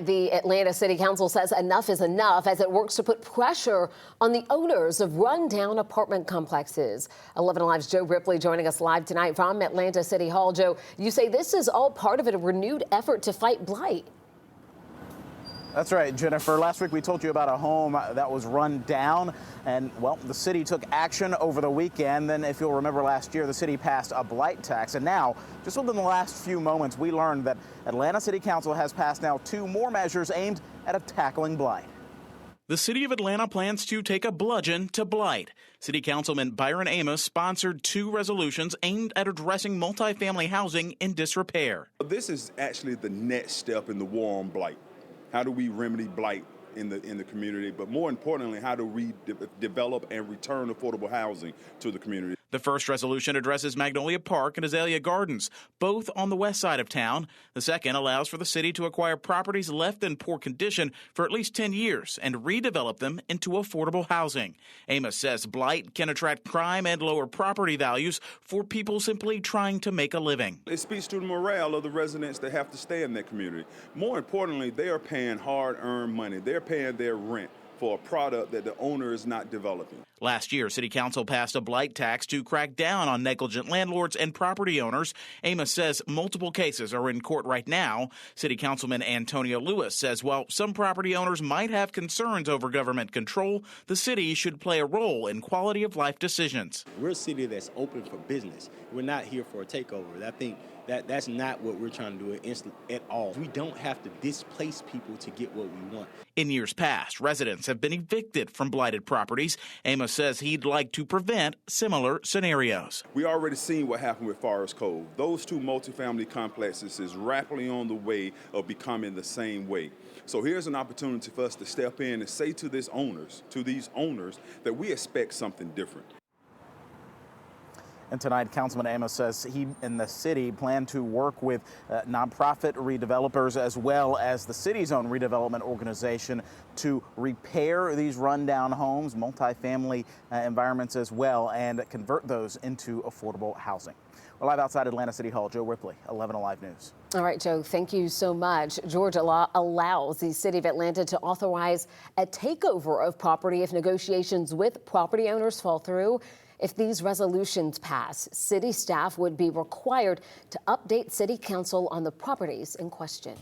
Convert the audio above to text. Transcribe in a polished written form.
The Atlanta City Council says enough is enough as it works to put pressure on the owners of rundown apartment complexes. 11 Alive's Joe Ripley joining us live tonight from Atlanta City Hall. Joe, you say this is all part of a renewed effort to fight blight. That's right, Jennifer. Last week we told you about a home that was run down, and well, the city took action over the weekend. Then, if you'll remember, last year the city passed a blight tax, and now, just within the last few moments, we learned that Atlanta City Council has passed now 2 more measures aimed at tackling blight. The city of Atlanta plans to take a bludgeon to blight. City Councilman Byron Amos sponsored 2 resolutions aimed at addressing multifamily housing in disrepair. This is actually the next step in the war on blight. How do we remedy blight in the community? But more importantly, how do we develop and return affordable housing to the community? The first resolution addresses Magnolia Park and Azalea Gardens, both on the west side of town. The second allows for the city to acquire properties left in poor condition for at least 10 years and redevelop them into affordable housing. Amos says blight can attract crime and lower property values for people simply trying to make a living. It speaks to the morale of the residents that have to stay in that community. More importantly, they are paying hard-earned money. They're paying their rent for a product that the owner is not developing. Last year, City Council passed a blight tax to crack down on negligent landlords and property owners. Amos says multiple cases are in court right now. City Councilman Antonio Lewis says while some property owners might have concerns over government control, the city should play a role in quality of life decisions. We're a city that's open for business. We're not here for a takeover. I think that's not what we're trying to do at all. We don't have to displace people to get what we want. In years past, residents have been evicted from blighted properties. Amos says he'd like to prevent similar scenarios. We already seen what happened with Forest Cove. Those 2 multifamily complexes is rapidly on the way of becoming the same way. So here's an opportunity for us to step in and say to these owners, that we expect something different. And tonight, Councilman Amos says he and the city plan to work with nonprofit redevelopers as well as the city's own redevelopment organization to repair these rundown homes, multifamily environments as well, and convert those into affordable housing. We're live outside Atlanta City Hall. Joe Ripley, 11 Alive News. All right, Joe, thank you so much. Georgia law allows the city of Atlanta to authorize a takeover of property if negotiations with property owners fall through. If these resolutions pass, city staff would be required to update city council on the properties in question.